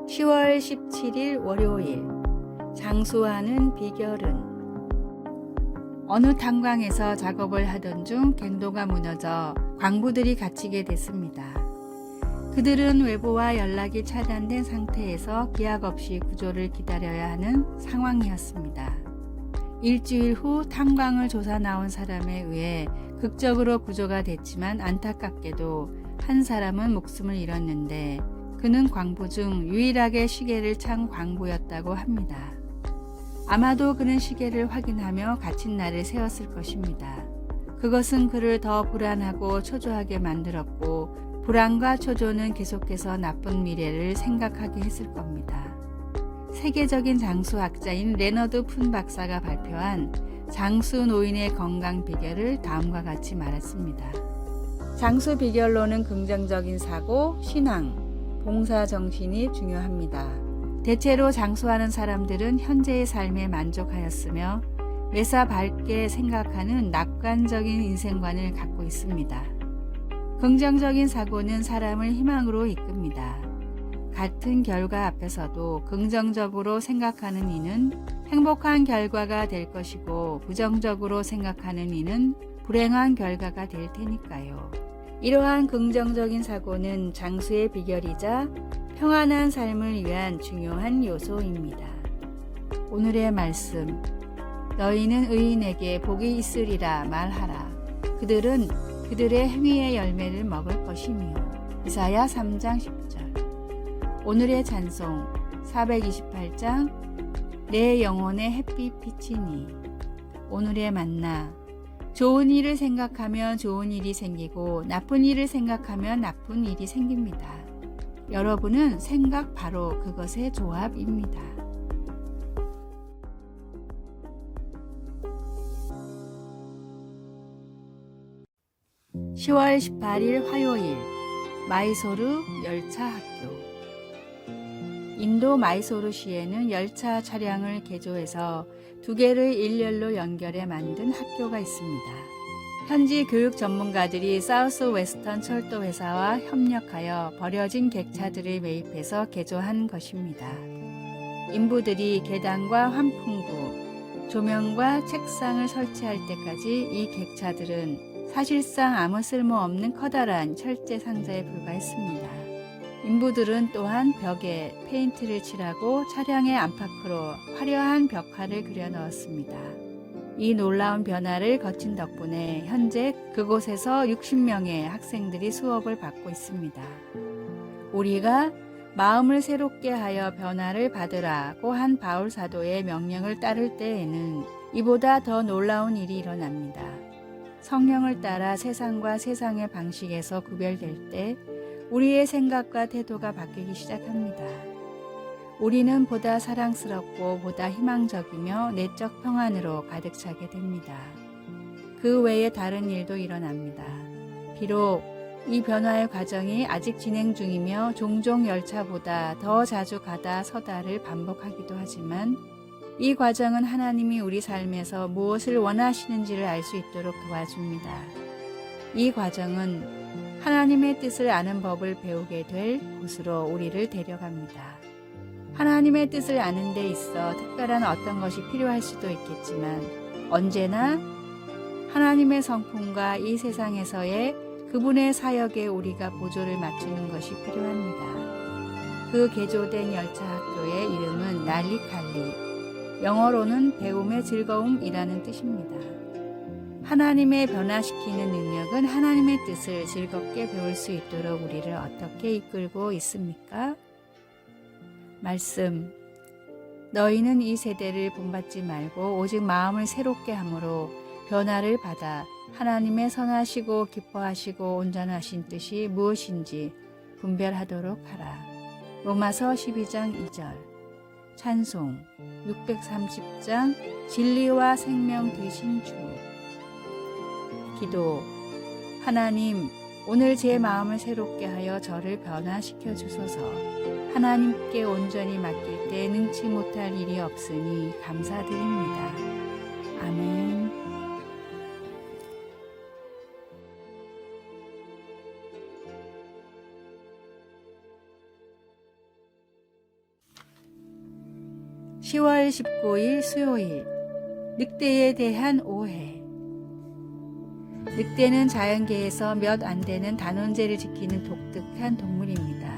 10월 17일 월요일. 장수하는 비결은? 어느 탄광에서 작업을 하던 중 갱도가 무너져 광부들이 갇히게 됐습니다. 그들은 외부와 연락이 차단된 상태에서 기약 없이 구조를 기다려야 하는 상황이었습니다. 일주일 후 탄광을 조사 나온 사람에 의해 극적으로 구조가 됐지만 안타깝게도 한 사람은 목숨을 잃었는데 그는 광부 중 유일하게 시계를 찬 광부였다고 합니다. 아마도 그는 시계를 확인하며 갇힌 날을 세웠을 것입니다. 그것은 그를 더 불안하고 초조하게 만들었고 불안과 초조는 계속해서 나쁜 미래를 생각하게 했을 겁니다. 세계적인 장수학자인 레너드 푼 박사가 발표한 장수 노인의 건강 비결을 다음과 같이 말했습니다. 장수 비결로는 긍정적인 사고, 신앙, 봉사 정신이 중요합니다. 대체로 장수하는 사람들은 현재의 삶에 만족하였으며 매사 밝게 생각하는 낙관적인 인생관을 갖고 있습니다. 긍정적인 사고는 사람을 희망으로 이끕니다. 같은 결과 앞에서도 긍정적으로 생각하는 이는 행복한 결과가 될 것이고 부정적으로 생각하는 이는 불행한 결과가 될 테니까요. 이러한 긍정적인 사고는 장수의 비결이자 평안한 삶을 위한 중요한 요소입니다. 오늘의 말씀. 너희는 의인에게 복이 있으리라 말하라. 그들은 그들의 행위의 열매를 먹을 것이며. 이사야 3장 10절. 오늘의 찬송 428장 내 영혼의 햇빛 비치니. 오늘의 만나. 좋은 일을 생각하면 좋은 일이 생기고 나쁜 일을 생각하면 나쁜 일이 생깁니다. 여러분은 생각 바로 그것의 조합입니다. (10월 18일) 화요일. 마이소르 열차 학교. 인도 마이소르시에는 열차 차량을 개조해서 두 개를 일렬로 연결해 만든 학교가 있습니다. 현지 교육 전문가들이 사우스 웨스턴 철도 회사와 협력하여 버려진 객차들을 매입해서 개조한 것입니다. 인부들이 계단과 환풍구, 조명과 책상을 설치할 때까지 이 객차들은 사실상 아무 쓸모없는 커다란 철제 상자에 불과했습니다. 인부들은 또한 벽에 페인트를 칠하고 차량의 안팎으로 화려한 벽화를 그려 넣었습니다. 이 놀라운 변화를 거친 덕분에 현재 그곳에서 60명의 학생들이 수업을 받고 있습니다. 우리가 마음을 새롭게 하여 변화를 받으라고 한 바울 사도의 명령을 따를 때에는 이보다 더 놀라운 일이 일어납니다. 성령을 따라 세상과 세상의 방식에서 구별될 때 우리의 생각과 태도가 바뀌기 시작합니다. 우리는 보다 사랑스럽고 보다 희망적이며 내적 평안으로 가득 차게 됩니다. 그 외에 다른 일도 일어납니다. 비록 이 변화의 과정이 아직 진행 중이며 종종 열차보다 더 자주 가다 서다를 반복하기도 하지만 이 과정은 하나님이 우리 삶에서 무엇을 원하시는지를 알 수 있도록 도와줍니다. 이 과정은 하나님의 뜻을 아는 법을 배우게 될 곳으로 우리를 데려갑니다. 하나님의 뜻을 아는 데 있어 특별한 어떤 것이 필요할 수도 있겠지만 언제나 하나님의 성품과 이 세상에서의 그분의 사역에 우리가 보조를 맞추는 것이 필요합니다. 그 개조된 열차 학교의 이름은 날리칼리, 영어로는 배움의 즐거움이라는 뜻입니다. 하나님의 변화시키는 능력은 하나님의 뜻을 즐겁게 배울 수 있도록 우리를 어떻게 이끌고 있습니까? 말씀. 너희는 이 세대를 본받지 말고 오직 마음을 새롭게 함으로 변화를 받아 하나님의 선하시고 기뻐하시고 온전하신 뜻이 무엇인지 분별하도록 하라. 로마서 12장 2절. 찬송 630장 진리와 생명 되신 주. 기도. 하나님, 오늘 제 마음을 새롭게 하여 저를 변화시켜 주소서. 하나님께 온전히 맡길 때 능치 못할 일이 없으니 감사드립니다. 아멘. 10월 19일 수요일, 늑대에 대한 오해. 늑대는 자연계에서 몇 안 되는 단원제를 지키는 독특한 동물입니다.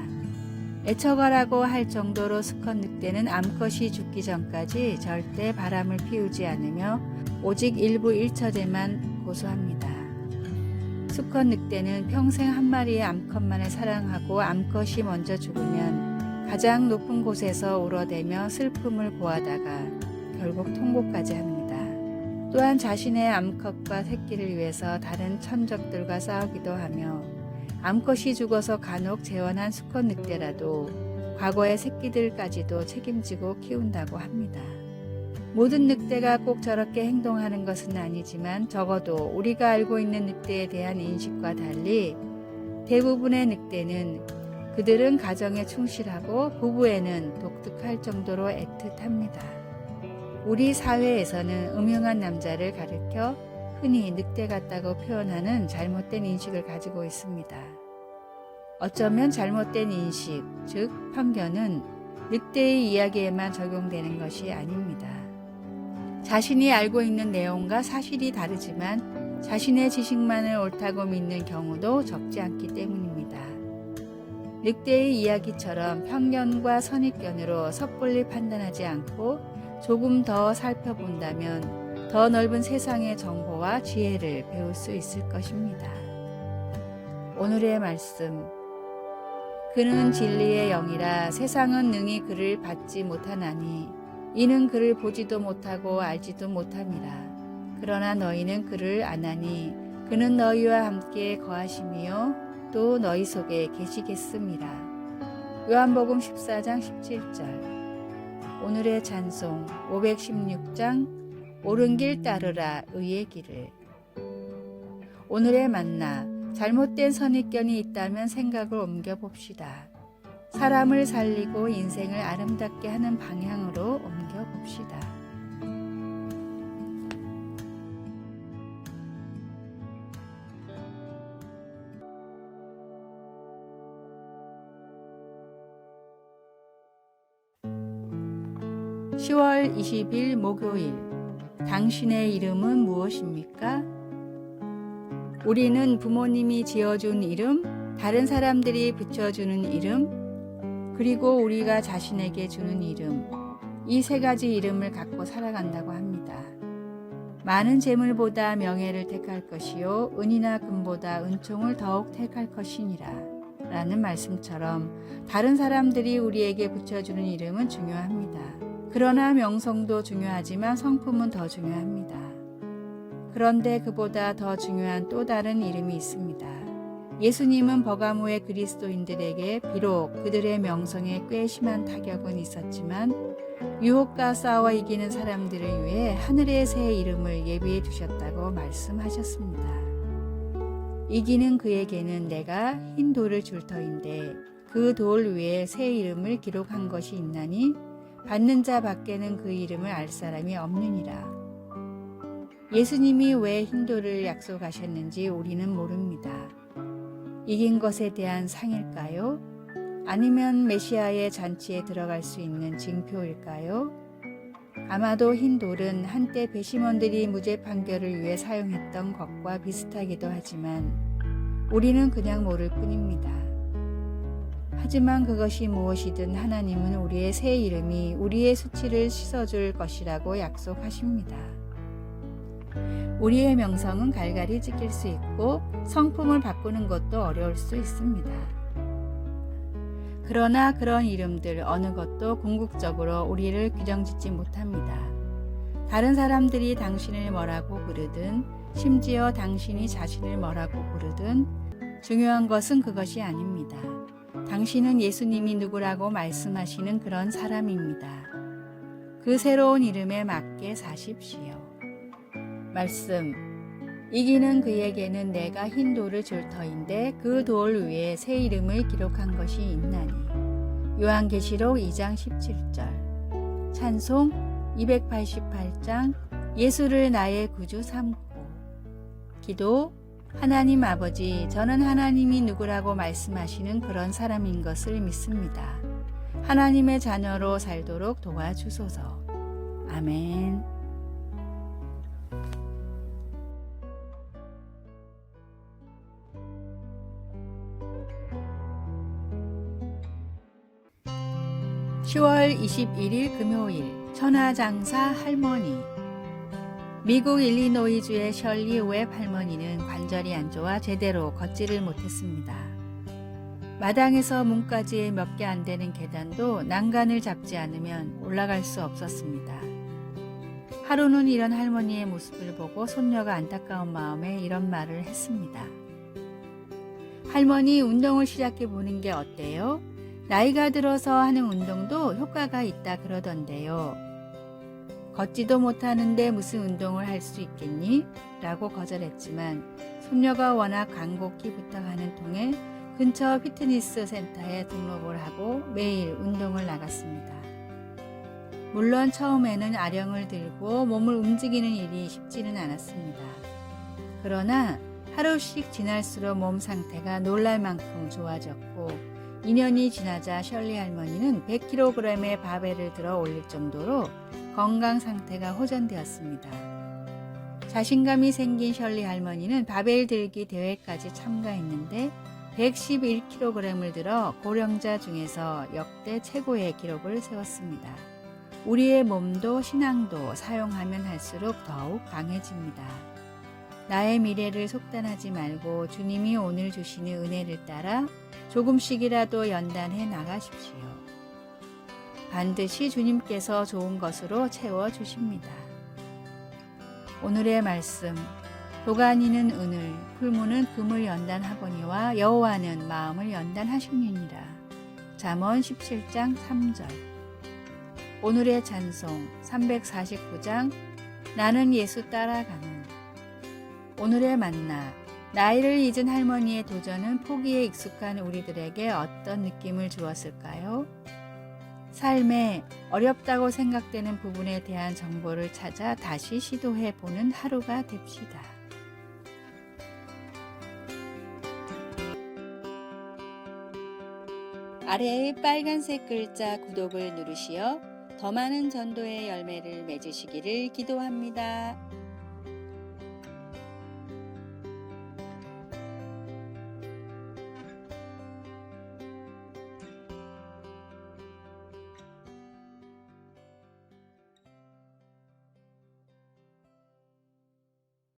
애처가라고 할 정도로 수컷 늑대는 암컷이 죽기 전까지 절대 바람을 피우지 않으며 오직 일부 일처제만 고수합니다. 수컷 늑대는 평생 한 마리의 암컷만을 사랑하고 암컷이 먼저 죽으면 가장 높은 곳에서 울어대며 슬픔을 고하다가 결국 통곡까지 합니다. 또한 자신의 암컷과 새끼를 위해서 다른 천적들과 싸우기도 하며 암컷이 죽어서 간혹 재혼한 수컷 늑대라도 과거의 새끼들까지도 책임지고 키운다고 합니다. 모든 늑대가 꼭 저렇게 행동하는 것은 아니지만 적어도 우리가 알고 있는 늑대에 대한 인식과 달리 대부분의 늑대는 그들은 가정에 충실하고 부부에는 독특할 정도로 애틋합니다. 우리 사회에서는 음흉한 남자를 가리켜 흔히 늑대 같다고 표현하는 잘못된 인식을 가지고 있습니다. 어쩌면 잘못된 인식, 즉 편견은 늑대의 이야기에만 적용되는 것이 아닙니다. 자신이 알고 있는 내용과 사실이 다르지만 자신의 지식만을 옳다고 믿는 경우도 적지 않기 때문입니다. 늑대의 이야기처럼 편견과 선입견으로 섣불리 판단하지 않고 조금 더 살펴본다면 더 넓은 세상의 정보와 지혜를 배울 수 있을 것입니다. 오늘의 말씀. 그는 진리의 영이라 세상은 능히 그를 받지 못하나니 이는 그를 보지도 못하고 알지도 못함이라. 그러나 너희는 그를 아나니 그는 너희와 함께 거하심이요 또 너희 속에 계시겠음이라. 요한복음 14장 17절. 오늘의 찬송 516장 옳은 길 따르라 의의 길을. 오늘의 만나. 잘못된 선입견이 있다면 생각을 옮겨봅시다. 사람을 살리고 인생을 아름답게 하는 방향으로 옮겨봅시다. (10월 20일) 목요일. 당신의 이름은 무엇입니까? 우리는 부모님이 지어준 이름, 다른 사람들이 붙여주는 이름, 그리고 우리가 자신에게 주는 이름, 이 세 가지 이름을 갖고 살아간다고 합니다. 많은 재물보다 명예를 택할 것이요 은이나 금보다 은총을 더욱 택할 것이니라 라는 말씀처럼 다른 사람들이 우리에게 붙여주는 이름은 중요합니다. 그러나 명성도 중요하지만 성품은 더 중요합니다. 그런데 그보다 더 중요한 또 다른 이름이 있습니다. 예수님은 버가모의 그리스도인들에게 비록 그들의 명성에 꽤 심한 타격은 있었지만 유혹과 싸워 이기는 사람들을 위해 하늘의 새 이름을 예비해 두셨다고 말씀하셨습니다. 이기는 그에게는 내가 흰 돌을 줄 터인데 그 돌 위에 새 이름을 기록한 것이 있나니 받는 자 밖에는 그 이름을 알 사람이 없느니라. 예수님이 왜 흰돌을 약속하셨는지 우리는 모릅니다. 이긴 것에 대한 상일까요? 아니면 메시아의 잔치에 들어갈 수 있는 징표일까요? 아마도 흰돌은 한때 배심원들이 무죄 판결을 위해 사용했던 것과 비슷하기도 하지만 우리는 그냥 모를 뿐입니다. 하지만 그것이 무엇이든 하나님은 우리의 새 이름이 우리의 수치를 씻어줄 것이라고 약속하십니다. 우리의 명성은 갈갈이 찢길 수 있고 성품을 바꾸는 것도 어려울 수 있습니다. 그러나 그런 이름들 어느 것도 궁극적으로 우리를 규정짓지 못합니다. 다른 사람들이 당신을 뭐라고 부르든 심지어 당신이 자신을 뭐라고 부르든 중요한 것은 그것이 아닙니다. 당신은 예수님이 누구라고 말씀하시는 그런 사람입니다. 그 새로운 이름에 맞게 사십시오. 말씀. 이기는 그에게는 내가 흰 돌을 줄 터인데 그 돌 위에 새 이름을 기록한 것이 있나니. 요한계시록 2장 17절. 찬송 288장 예수를 나의 구주 삼고. 기도. 하나님 아버지, 저는 하나님이 누구라고 말씀하시는 그런 사람인 것을 믿습니다. 하나님의 자녀로 살도록 도와주소서. 아멘. (10월 21일) 금요일 천하장사 할머니. 미국 일리노이주의 셜리 웹 할머니는 관절이 안 좋아 제대로 걷지를 못했습니다. 마당에서 문까지 몇 개 안 되는 계단도 난간을 잡지 않으면 올라갈 수 없었습니다. 하루는 이런 할머니의 모습을 보고 손녀가 안타까운 마음에 이런 말을 했습니다. 할머니, 운동을 시작해 보는 게 어때요? 나이가 들어서 하는 운동도 효과가 있다 그러던데요. 걷지도 못하는데 무슨 운동을 할 수 있겠니? 라고 거절했지만 손녀가 워낙 간곡히 부탁하는 통에 근처 피트니스 센터에 등록을 하고 매일 운동을 나갔습니다. 물론 처음에는 아령을 들고 몸을 움직이는 일이 쉽지는 않았습니다. 그러나 하루씩 지날수록 몸 상태가 놀랄 만큼 좋아졌고 2년이 지나자 셜리 할머니는 100kg의 바벨을 들어 올릴 정도로 건강 상태가 호전되었습니다. 자신감이 생긴 셜리 할머니는 바벨 들기 대회까지 참가했는데 111kg을 들어 고령자 중에서 역대 최고의 기록을 세웠습니다. 우리의 몸도 신앙도 사용하면 할수록 더욱 강해집니다. 나의 미래를 속단하지 말고 주님이 오늘 주시는 은혜를 따라 조금씩이라도 연단해 나가십시오. 반드시 주님께서 좋은 것으로 채워주십니다. 오늘의 말씀. 도가니는 은을, 풀무는 금을 연단하거니와 여호와는 마음을 연단하시느니라. 잠언 17장 3절. 오늘의 찬송 349장 나는 예수 따라가는. 오늘의 만나. 나이를 잊은 할머니의 도전은 포기에 익숙한 우리들에게 어떤 느낌을 주었을까요? 삶에 어렵다고 생각되는 부분에 대한 정보를 찾아 다시 시도해 보는 하루가 됩시다. 아래의 빨간색 글자 구독을 누르시어 더 많은 전도의 열매를 맺으시기를 기도합니다.